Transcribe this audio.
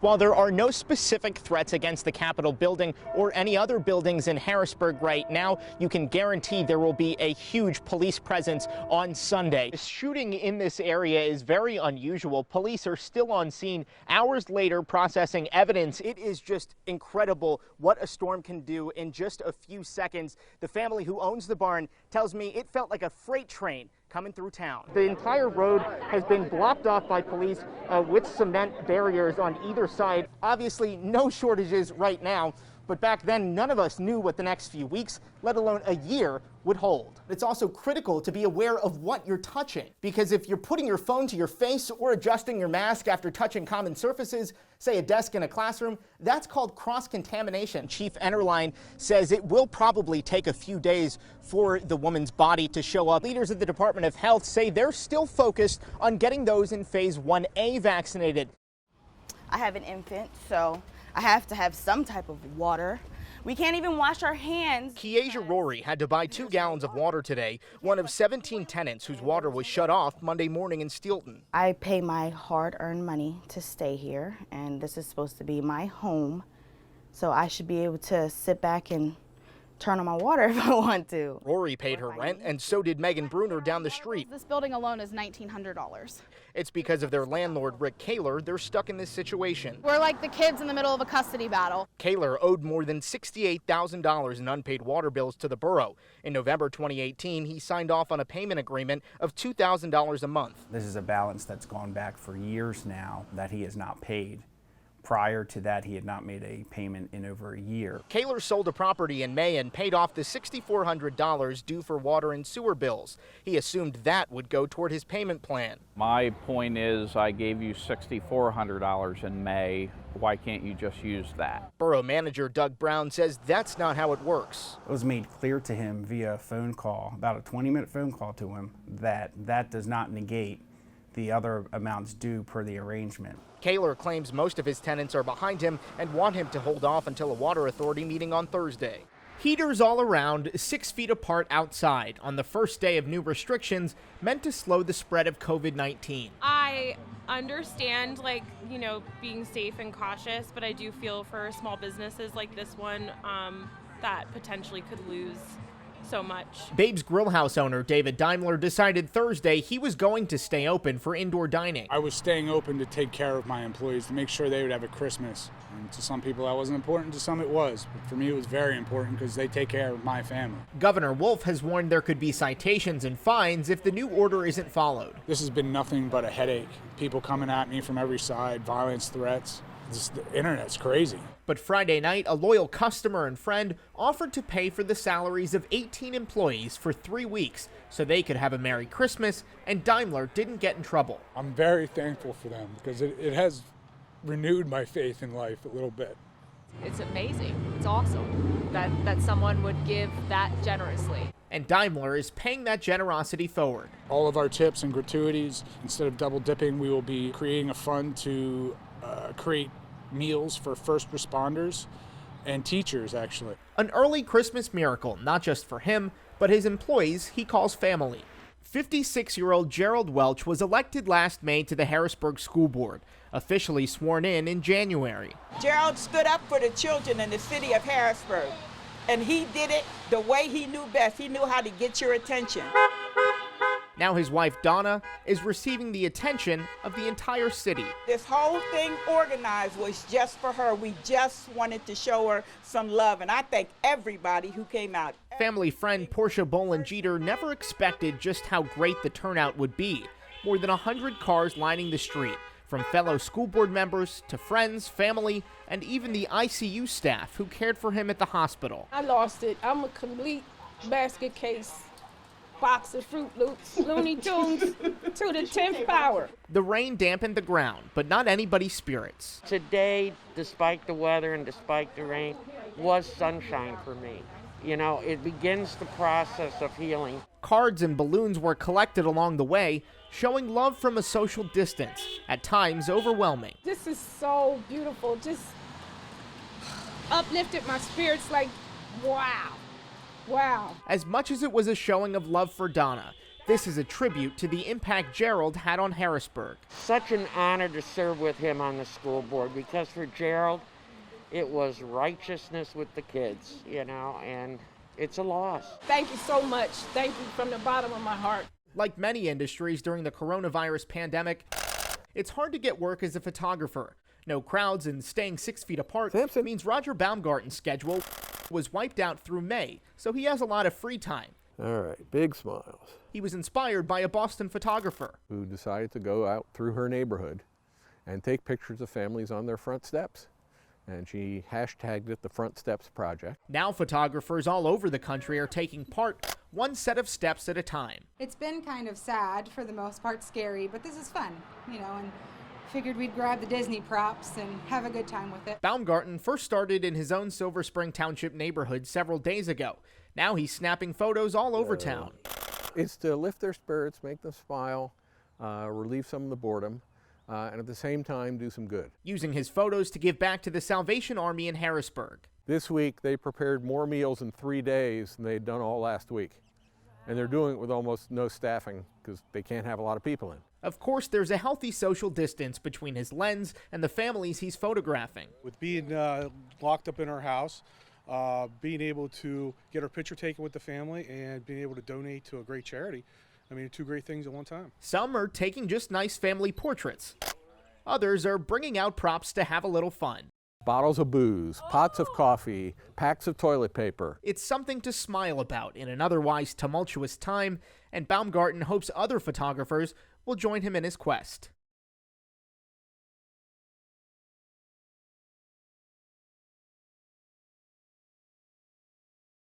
While there are no specific threats against the Capitol building or any other buildings in Harrisburg right now, you can guarantee there will be a huge police presence on Sunday. The shooting in this area is very unusual. Police are still on scene hours later processing evidence. It is just incredible what a storm can do in just a few seconds. The family who owns the barn tells me it felt like a freight train coming through town. The entire road has been blocked off by police with cement barriers on either side. Obviously, no shortages right now, but back then, none of us knew what the next few weeks, let alone a year, would hold. It's also critical to be aware of what you're touching, because if you're putting your phone to your face or adjusting your mask after touching common surfaces, say a desk in a classroom, that's called cross-contamination. Chief Enterline says it will probably take a few days for the woman's body to show up. Leaders of the Department of Health say they're still focused on getting those in phase 1A vaccinated. I have an infant, so I have to have some type of water. We can't even wash our hands. Kiesia Rory had to buy 2 gallons of water today, one of 17 tenants whose water was shut off Monday morning in Steelton. I pay my hard-earned money to stay here, and this is supposed to be my home, so I should be able to sit back and turn on my water if I want to. Rory paid her rent, and so did Megan Bruner down the street. This building alone is $1,900. It's because of their landlord, Rick Kaler, they're stuck in this situation. We're like the kids in the middle of a custody battle. Kaler owed more than $68,000 in unpaid water bills to the borough. In November 2018, he signed off on a payment agreement of $2,000 a month. This is a balance that's gone back for years now that he has not paid. Prior to that, he had not made a payment in over a year. Kaler sold a property in May and paid off the $6,400 due for water and sewer bills. He assumed that would go toward his payment plan. My point is, I gave you $6,400 in May. Why can't you just use that? Borough manager Doug Brown says that's not how it works. It was made clear to him via a phone call, about a 20-minute phone call to him, that that does not negate the other amounts due per the arrangement. Kaler claims most of his tenants are behind him and want him to hold off until a water authority meeting on Thursday. Heaters all around, 6 feet apart outside on the first day of new restrictions meant to slow the spread of COVID-19. I understand, being safe and cautious, but I do feel for small businesses like this one that potentially could lose so much. Babe's Grill House owner David Daimler decided Thursday he was going to stay open for indoor dining. I was staying open to take care of my employees, to make sure they would have a Christmas. And to some people that wasn't important, to some it was. But for me it was very important because they take care of my family. Governor Wolf has warned there could be citations and fines if the new order isn't followed. This has been nothing but a headache. People coming at me from every side, violence, threats. The internet's crazy. But Friday night, a loyal customer and friend offered to pay for the salaries of 18 employees for 3 weeks so they could have a Merry Christmas, and Daimler didn't get in trouble. I'm very thankful for them because it has renewed my faith in life a little bit. It's amazing. It's awesome that someone would give that generously. And Daimler is paying that generosity forward. All of our tips and gratuities, instead of double dipping, we will be creating a fund to create meals for first responders and teachers, actually. An early Christmas miracle, not just for him, but his employees he calls family. 56-year-old Gerald Welch was elected last May to the Harrisburg School Board, officially sworn in January. Gerald stood up for the children in the city of Harrisburg, and he did it the way he knew best. He knew how to get your attention. Now his wife, Donna, is receiving the attention of the entire city. This whole thing organized was just for her. We just wanted to show her some love, and I thank everybody who came out. Family friend Portia Boland Jeter never expected just how great the turnout would be. More than 100 cars lining the street, from fellow school board members to friends, family, and even the ICU staff who cared for him at the hospital. I lost it. I'm a complete basket case. Box of Fruit Loops, Looney Tunes to the 10th power. The rain dampened the ground, but not anybody's spirits. Today, despite the weather and despite the rain, was sunshine for me. It begins the process of healing. Cards and balloons were collected along the way, showing love from a social distance, at times overwhelming. This is so beautiful. Just uplifted my spirits like, wow. Wow. As much as it was a showing of love for Donna, This is a tribute to the impact Gerald had on Harrisburg. Such an honor to serve with him on the school board, because for Gerald, it was righteousness with the kids, you know, and it's a loss. Thank you so much. Thank you from the bottom of my heart. Like many industries during the coronavirus pandemic, it's hard to get work as a photographer. No crowds and staying 6 feet apart means Roger Baumgarten's schedule was wiped out through May, so he has a lot of free time. All right, big smiles. He was inspired by a Boston photographer who decided to go out through her neighborhood and take pictures of families on their front steps. And she hashtagged it the Front Steps Project. Now photographers all over the country are taking part, one set of steps at a time. It's been kind of sad, for the most part scary, but this is fun, you know, and figured we'd grab the Disney props and have a good time with it. Baumgarten first started in his own Silver Spring Township neighborhood several days ago. Now he's snapping photos all over town. It's to lift their spirits, make them smile, relieve some of the boredom, and at the same time do some good. Using his photos to give back to the Salvation Army in Harrisburg. This week they prepared more meals in 3 days than they'd done all last week. And they're doing it with almost no staffing because they can't have a lot of people in. Of course, there's a healthy social distance between his lens and the families he's photographing. With being locked up in our house, being able to get our picture taken with the family and being able to donate to a great charity, I mean, 2 great things at one time. Some are taking just nice family portraits. Others are bringing out props to have a little fun. Bottles of booze, pots of coffee, packs of toilet paper. It's something to smile about in an otherwise tumultuous time, and Baumgarten hopes other photographers will join him in his quest.